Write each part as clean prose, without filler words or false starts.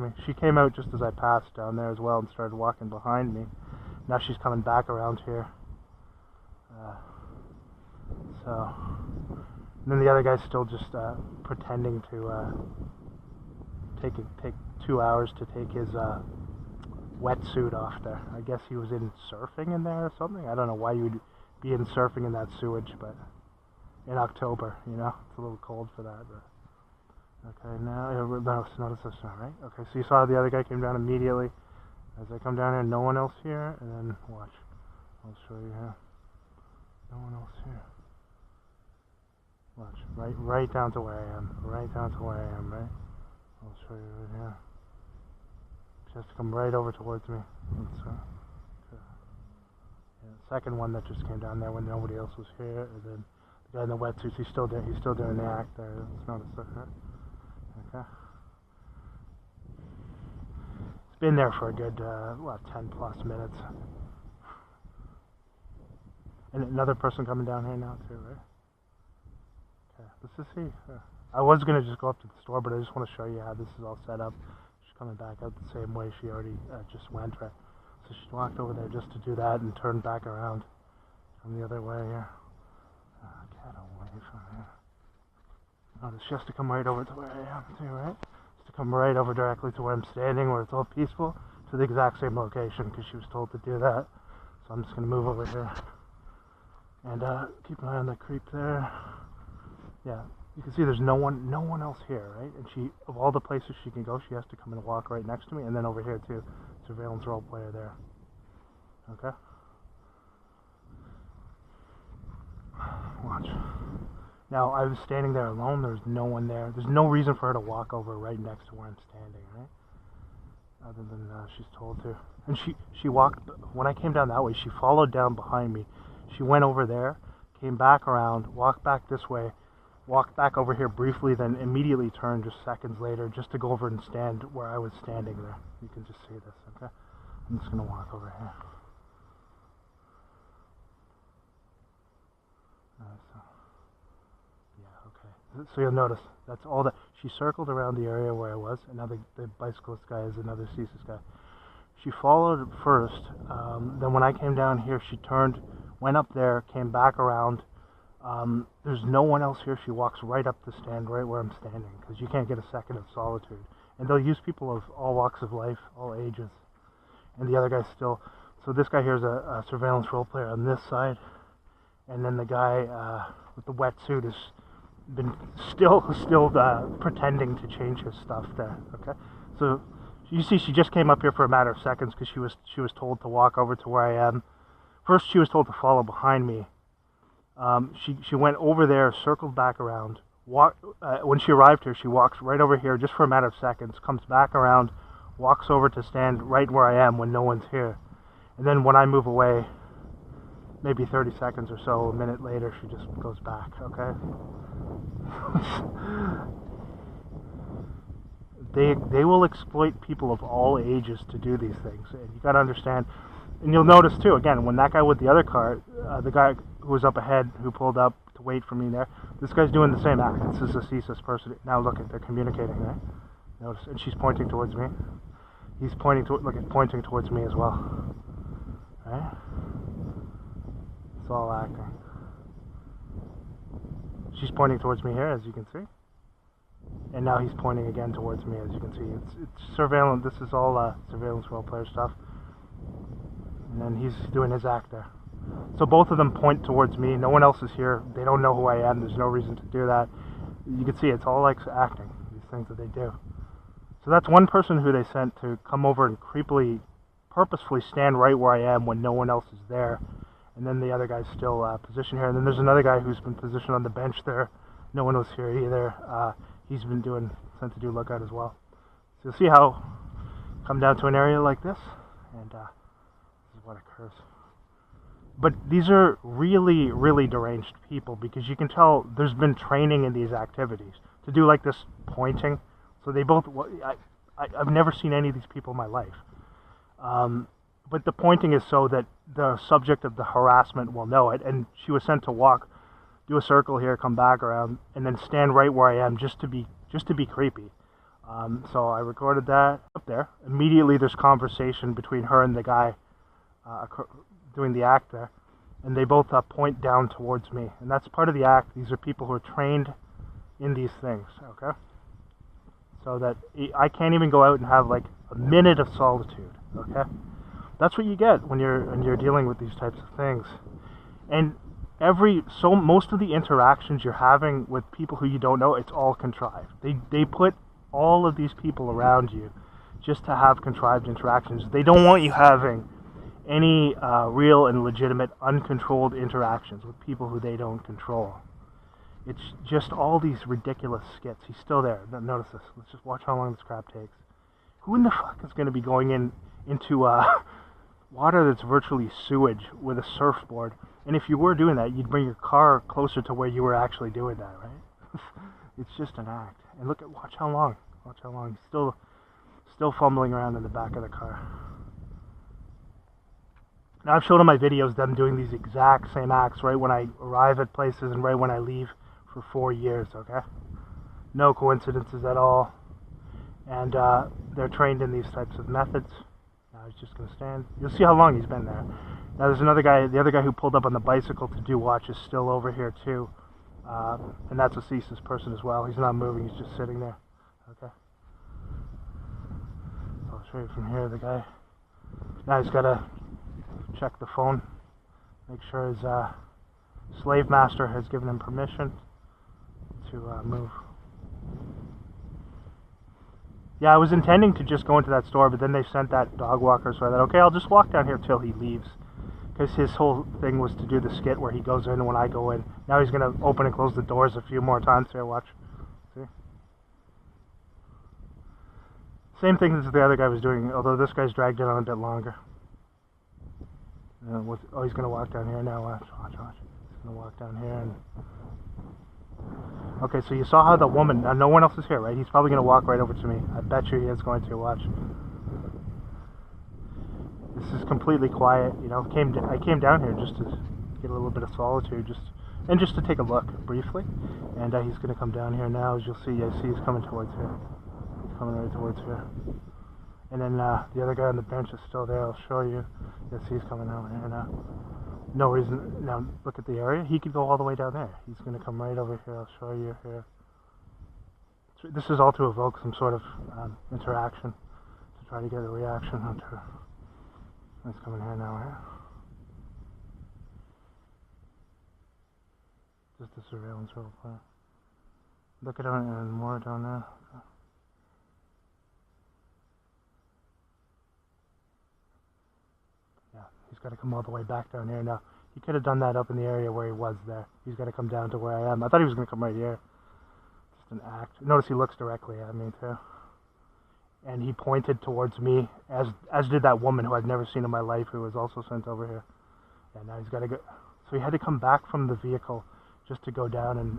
me. She came out just as I passed down there as well and started walking behind me. Now she's coming back around here. And then the other guy's still just pretending to take 2 hours to take his wetsuit off there. I guess he was in surfing in there or something. I don't know why you would be in surfing in that sewage, but in October, you know, it's a little cold for that. But okay, now notice this now, right? Okay, so you saw the other guy came down immediately. As I come down here, no one else here, and then watch. I'll show you here. No one else here. Watch, right down to where I am. Right down to where I am, right? I'll show you right here. She has to come right over towards me. Yeah, the second one that just came down there when nobody else was here, and then the guy in the wetsuits, he's still doing the act there. Let's notice that, right? Okay. It's been there for a good, 10 plus minutes. And another person coming down here now too, right? Okay, let's just see. I was going to just go up to the store, but I just want to show you how this is all set up. She's coming back out the same way she already just went, right? So she walked over there just to do that and turned back around from the other way here. Get away from here. Notice she has to come right over to where I am too, right? Just to come right over directly to where I'm standing, where it's all peaceful, to the exact same location, because she was told to do that. So I'm just going to move over here. And keep an eye on the creep there. Yeah, you can see there's no one else here, right? And she, of all the places she can go, she has to come and walk right next to me, and then over here too. Surveillance role player there. Okay. Watch. Now I was standing there alone. There's no one there. There's no reason for her to walk over right next to where I'm standing, right? Other than she's told to. And she walked. When I came down that way, she followed down behind me. She went over there, came back around, walked back this way, walked back over here briefly, then immediately turned just seconds later just to go over and stand where I was standing there. You can just see this, okay? I'm just going to walk over here. Yeah, okay. So you'll notice, that's all that. She circled around the area where I was, and now the bicyclist guy is another CSIS guy. She followed first, then when I came down here, she turned, went up there, came back around. There's no one else here. She walks right up the stand, right where I'm standing, because you can't get a second of solitude. And they'll use people of all walks of life, all ages. And the other guy's still... So this guy here is a surveillance role player on this side. And then the guy with the wetsuit has been still pretending to change his stuff there. Okay, so you see she just came up here for a matter of seconds because she was told to walk over to where I am. First she was told to follow behind me. She went over there, circled back around. When she arrived here, she walks right over here just for a matter of seconds, comes back around, walks over to stand right where I am when no one's here. And then when I move away, maybe 30 seconds or so, a minute later, she just goes back, okay? They will exploit people of all ages to do these things, and you got to understand. And you'll notice too, again, when that guy with the other car, the guy who was up ahead, who pulled up to wait for me there, this guy's doing the same act. This is a CSIS person. Now look, they're communicating, right? Notice, and she's pointing towards me. He's pointing towards me as well. Right? It's all acting. She's pointing towards me here, as you can see. And now he's pointing again towards me, as you can see. It's surveillance. This is all surveillance role player stuff. And then he's doing his act there. So both of them point towards me. No one else is here. They don't know who I am. There's no reason to do that. You can see it's all like acting, these things that they do. So that's one person who they sent to come over and creepily, purposefully stand right where I am when no one else is there. And then the other guy's still positioned here. And then there's another guy who's been positioned on the bench there. No one was here either. He's been sent to do lookout as well. So you'll see how come down to an area like this, and this is what occurs. But these are really, really deranged people, because you can tell there's been training in these activities to do like this pointing. So they both, I've never seen any of these people in my life. But the pointing is so that the subject of the harassment will know it. And she was sent to walk, do a circle here, come back around, and then stand right where I am just to be creepy. So I recorded that. up there. Immediately there's conversation between her and the guy doing the act there. And they both point down towards me. And that's part of the act. These are people who are trained in these things, okay? So that I can't even go out and have like a minute of solitude, okay? That's what you get when you're dealing with these types of things. And most of the interactions you're having with people who you don't know, it's all contrived. They put all of these people around you just to have contrived interactions. They don't want you having any real and legitimate uncontrolled interactions with people who they don't control. It's just all these ridiculous skits. He's still there. Notice this. Let's just watch how long this crap takes. Who in the fuck is going to be going into water that's virtually sewage with a surfboard? And if you were doing that, you'd bring your car closer to where you were actually doing that, right? It's just an act. And watch how long. Watch how long. He's still fumbling around in the back of the car. Now, I've shown in my videos them doing these exact same acts right when I arrive at places and right when I leave for 4 years, okay? No coincidences at all. And they're trained in these types of methods. Now he's just going to stand. You'll see how long he's been there. Now there's another guy, the other guy who pulled up on the bicycle to do watch is still over here too. And that's a CSIS person as well. He's not moving, he's just sitting there. Okay. So I'll show you from here, the guy. Now he's got to check the phone, make sure his slave master has given him permission to move. Yeah, I was intending to just go into that store, but then they sent that dog walker, so I thought, okay, I'll just walk down here till he leaves. Because his whole thing was to do the skit where he goes in when I go in. Now he's going to open and close the doors a few more times. Here, watch. See? Same thing as the other guy was doing, although this guy's dragged it on a bit longer. Oh, he's going to walk down here now. Watch. He's going to walk down here and... Okay, so you saw how the woman... no one else is here, right? He's probably going to walk right over to me. I bet you he is going to. Watch. This is completely quiet, you know. I came down here just to get a little bit of solitude, just to take a look briefly. And he's going to come down here now, as you'll see. I see he's coming towards here. He's coming right towards here. And then the other guy on the bench is still there. I'll show you. Yes, he's coming out here now. No reason. Now look at the area. He could go all the way down there. He's going to come right over here. I'll show you here. This is all to evoke some sort of interaction to try to get a reaction onto. He's coming here now. Here. Just a surveillance role play. Look at it and more down there. Okay. He's got to come all the way back down here now. He could have done that up in the area where he was there. He's got to come down to where I am. I thought he was going to come right here. Just an act. Notice he looks directly at me too. And he pointed towards me, as did that woman who I've never seen in my life, who was also sent over here. And now he's got to go. So he had to come back from the vehicle just to go down and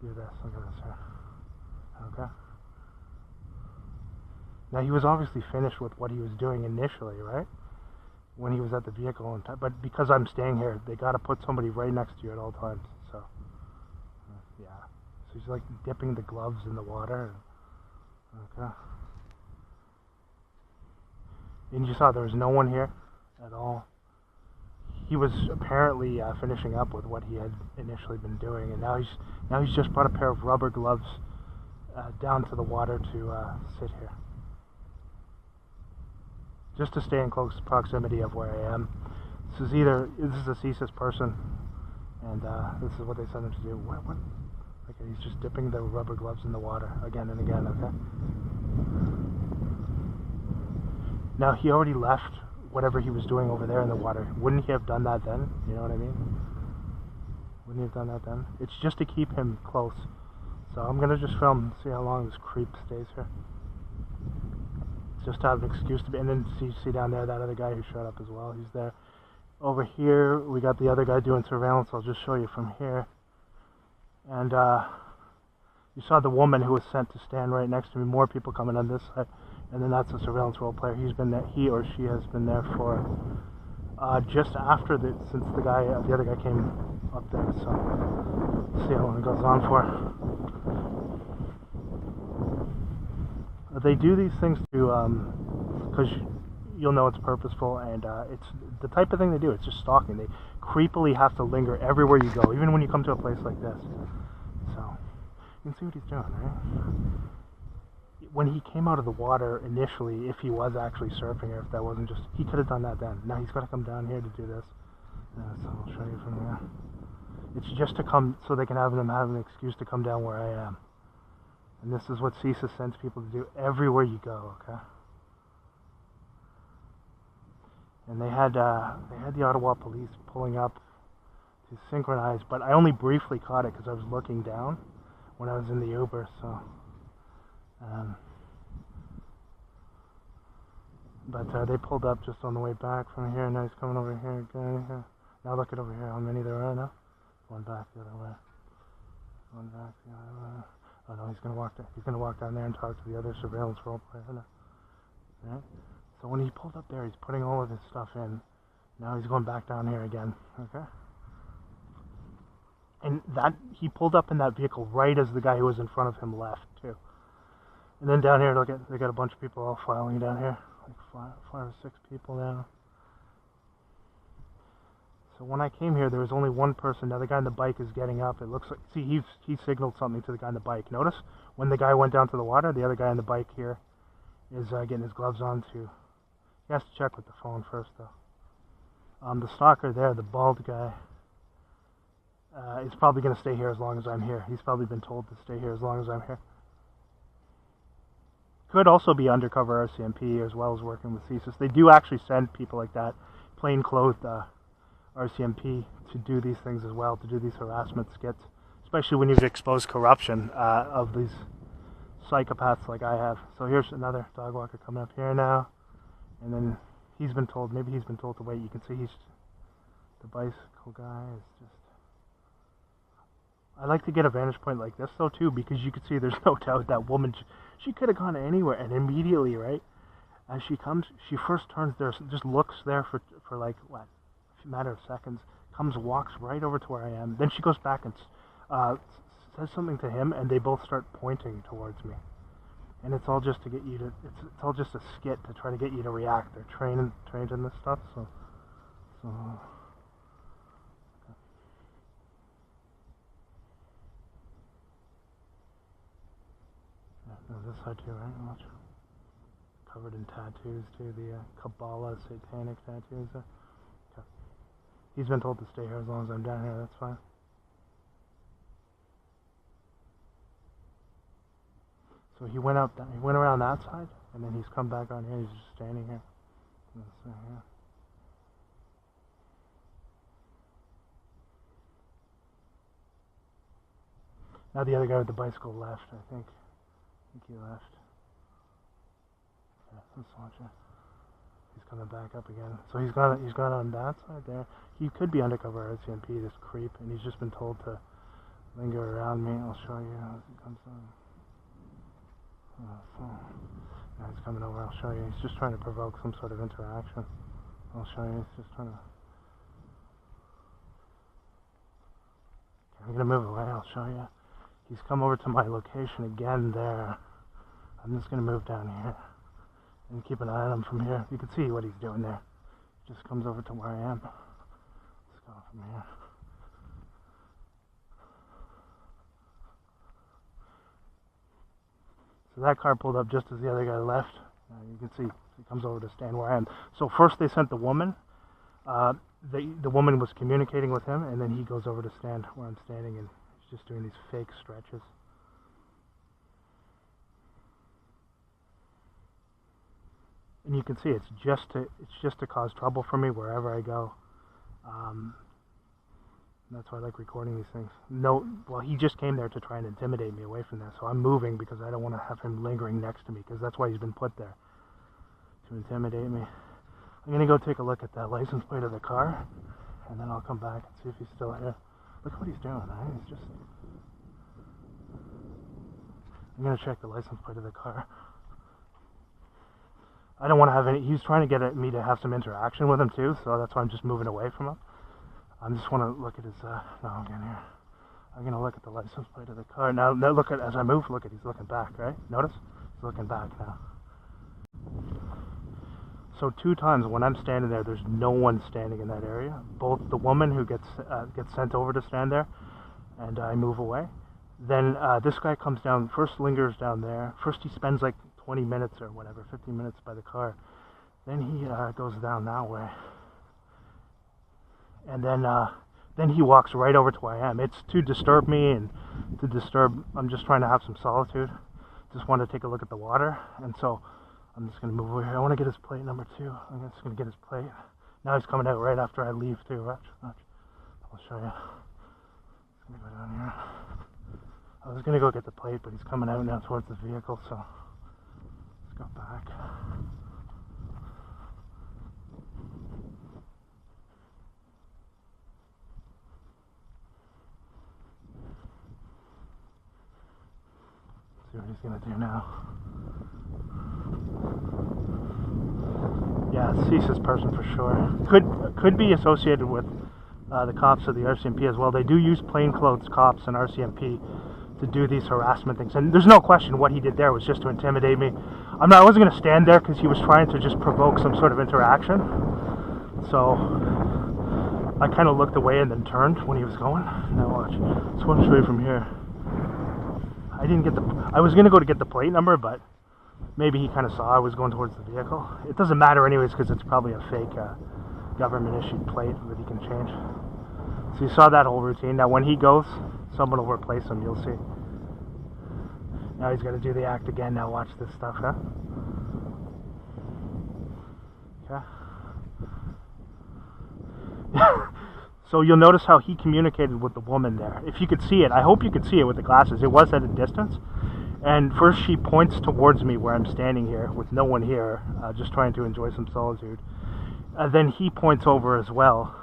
do this. Look at this here. Okay. Now he was obviously finished with what he was doing initially, right? When he was at the vehicle, but because I'm staying here, they got to put somebody right next to you at all times. So, yeah. So he's like dipping the gloves in the water. Okay. And you saw there was no one here at all. He was apparently finishing up with what he had initially been doing, and now he's just brought a pair of rubber gloves down to the water to sit here. Just to stay in close proximity of where I am. This is a CSIS person, and this is what they sent him to do. What? Okay, he's just dipping the rubber gloves in the water again and again, okay? Now, he already left whatever he was doing over there in the water. Wouldn't he have done that then? You know what I mean? Wouldn't he have done that then? It's just to keep him close. So I'm going to just film, see how long this creep stays here. Just to have an excuse to be, and then see down there that other guy who showed up as well. He's there. Over here, we got the other guy doing surveillance. I'll just show you from here. And you saw the woman who was sent to stand right next to me. More people coming on this side. And then that's a surveillance role player. He's been there. He or she has been there for just after since the other guy came up there. So let's see how long it goes on for. They do these things to, because you'll know it's purposeful, and it's the type of thing they do. It's just stalking. They creepily have to linger everywhere you go, even when you come to a place like this. So, you can see what he's doing, right? When he came out of the water initially, if he was actually surfing, or if that wasn't just, he could have done that then. Now he's got to come down here to do this. So I'll show you from here. It's just to come, so they can have an excuse to come down where I am. And this is what CSIS sends people to do everywhere you go, okay? And they had the Ottawa police pulling up to synchronize, but I only briefly caught it because I was looking down when I was in the Uber, so... but they pulled up just on the way back from here. Now he's coming over here again. Now look at over here, how many there are now. One back the other way. One back the other way. Oh no, he's gonna walk down there and talk to the other surveillance role player. Right? So when he pulled up there, he's putting all of his stuff in. Now he's going back down here again. Okay. And that he pulled up in that vehicle right as the guy who was in front of him left too. And then down here, look at, they got a bunch of people all filing down here, like five or six people now. So when I came here, there was only one person. Now the guy on the bike is getting up. It looks like, see, he signaled something to the guy on the bike. Notice when the guy went down to the water, the other guy on the bike here is getting his gloves on too. He has to check with the phone first though. The stalker there, the bald guy, is probably going to stay here as long as I'm here. He's probably been told to stay here as long as I'm here. Could also be undercover RCMP as well as working with CSIS. They do actually send people like that, plainclothed RCMP, to do these things as well, to do these harassment skits, especially when you've exposed corruption of these psychopaths like I have. So here's another dog walker coming up here now, and then he's been told, maybe he's been told to wait. You can see the bicycle guy is just... I like to get a vantage point like this though too, because you can see there's no doubt that woman, she could have gone anywhere, and immediately, right, as she comes, she first turns there, just looks there for like, what, a matter of seconds, walks right over to where I am, then she goes back and says something to him, and they both start pointing towards me. And it's all just to get you to, it's all just a skit to try to get you to react. They're trained in this stuff, so. This side too, right? Watch. Covered in tattoos too, the Kabbalah satanic tattoos. Okay. He's been told to stay here as long as I'm down here, that's fine. So he went around that side, and then he's come back on here, he's just standing here. Now the other guy with the bicycle left, I think. He left. Okay, let's watch it. He's coming back up again. So he's gone on that side there. He could be undercover RCMP, this creep, and he's just been told to linger around me. I'll show you as he comes on. Now he's coming over. I'll show you. He's just trying to provoke some sort of interaction. I'll show you. He's just trying to... Okay, I'm going to move away. I'll show you. He's come over to my location again there. I'm just going to move down here and keep an eye on him from here. You can see what he's doing there. He just comes over to where I am. Let's go from here. So that car pulled up just as the other guy left. You can see he comes over to stand where I am. So first they sent the woman. The woman was communicating with him, and then he goes over to stand where I'm standing, and he's just doing these fake stretches. And you can see it's just to cause trouble for me wherever I go. That's why I like recording these things. No, well, he just came there to try and intimidate me away from this, so I'm moving because I don't want to have him lingering next to me, because that's why he's been put there, to intimidate me. I'm going to go take a look at that license plate of the car, and then I'll come back and see if he's still here. Look at what he's doing, right? He's just... I'm going to check the license plate of the car. I don't want to have any... He's trying to get me to have some interaction with him too, so that's why I'm just moving away from him. I just want to look at his... No, I'm getting here. I'm going to look at the license plate of the car. Now look at... As I move, look at... He's looking back, right? Notice? He's looking back now. So 2 times when I'm standing there, there's no one standing in that area. Both the woman who gets sent over to stand there, and I move away. Then this guy comes down, first lingers down there. First he spends like 20 minutes or whatever, 15 minutes by the car. Then he goes down that way. And then he walks right over to where I am. It's to disturb me and to disturb, I'm just trying to have some solitude. Just want to take a look at the water. And so I'm just going to move over here. I want to get his plate number 2. I'm just going to get his plate. Now he's coming out right after I leave too. Watch. I'll show you. I'm going to go down here. I was going to go get the plate, but he's coming out now towards the vehicle, so let's go back. See what he's going to do now. Yeah, CSIS person for sure. Could be associated with the cops of the RCMP as well. They do use plainclothes cops and RCMP to do these harassment things, and there's no question what he did there was just to intimidate me. I wasn't going to stand there because he was trying to just provoke some sort of interaction. So I kind of looked away and then turned when he was going. Now watch. So I'll show you from here. I was going to go to get the plate number, but maybe he kind of saw I was going towards the vehicle. It doesn't matter anyways because it's probably a fake government issued plate that he can change. So you saw that whole routine. Now when he goes, someone will replace him, you'll see. Now he's going to do the act again. Now watch this stuff, huh? Okay. So you'll notice how he communicated with the woman there. If you could see it, I hope you could see it with the glasses. It was at a distance. And first she points towards me where I'm standing here with no one here, just trying to enjoy some solitude. Then he points over as well.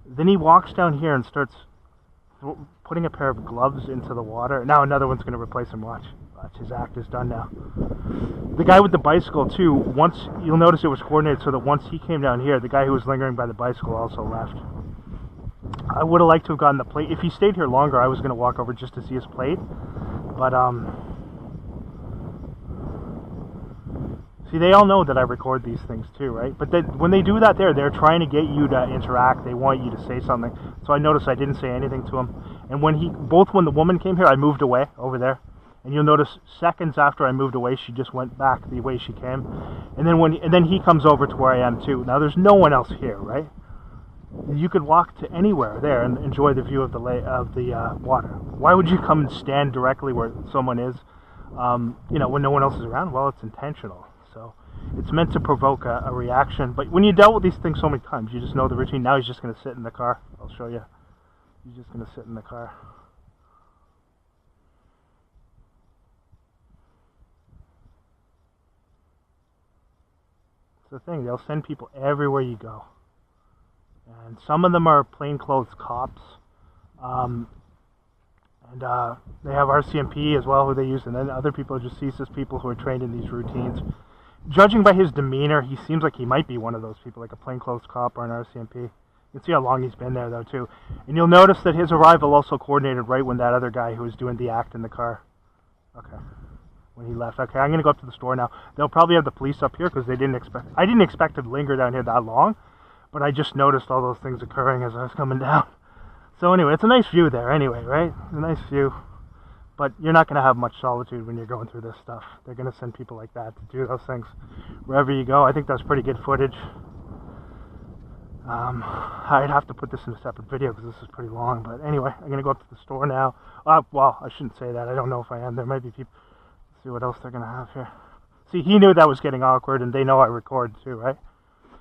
Then he walks down here and starts putting a pair of gloves into the water. Now another one's going to replace him. Watch, his act is done now. The guy with the bicycle too, once, you'll notice it was coordinated so that once he came down here, the guy who was lingering by the bicycle also left. I would have liked to have gotten the plate. If he stayed here longer, I was going to walk over just to see his plate. But, see, they all know that I record these things too, right? But when they do that there, they're trying to get you to interact. They want you to say something. So I noticed I didn't say anything to him. And when the woman came here, I moved away over there. And you'll notice seconds after I moved away, she just went back the way she came. And then he comes over to where I am too. Now there's no one else here, right? You could walk to anywhere there and enjoy the view of the water. Why would you come and stand directly where someone is, when no one else is around? Well, it's intentional. So it's meant to provoke a reaction. But when you dealt with these things so many times, you just know the routine. Now he's just going to sit in the car. I'll show you. He's just going to sit in the car. It's the thing. They'll send people everywhere you go. And some of them are plainclothes cops. And they have RCMP as well, who they use. And then other people are just CSIS people who are trained in these routines. Judging by his demeanor, he seems like he might be one of those people, like a plainclothes cop or an RCMP. You can see how long he's been there, though, too. And you'll notice that his arrival also coordinated right when that other guy who was doing the act in the car. Okay. When he left. Okay, I'm going to go up to the store now. They'll probably have the police up here because I didn't expect to linger down here that long. But I just noticed all those things occurring as I was coming down. So anyway, it's a nice view there anyway, right? It's a nice view. But you're not going to have much solitude when you're going through this stuff. They're going to send people like that to do those things wherever you go. I think that's pretty good footage. I'd have to put this in a separate video because this is pretty long. But anyway, I'm going to go up to the store now. Well, I shouldn't say that. I don't know if I am. There might be people. Let's see what else they're going to have here. See, he knew that was getting awkward, and they know I record too, right?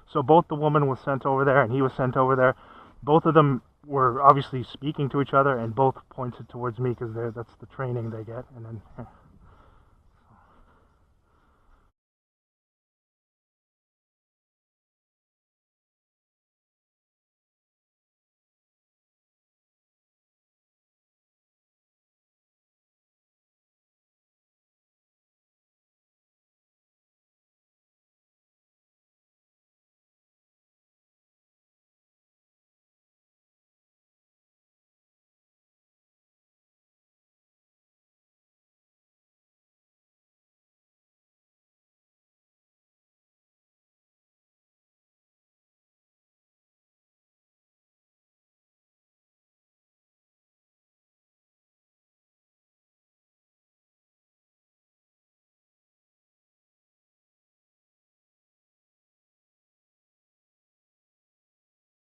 So both the woman was sent over there and he was sent over there. Both of them were obviously speaking to each other and both pointed towards me because that's the training they get. And then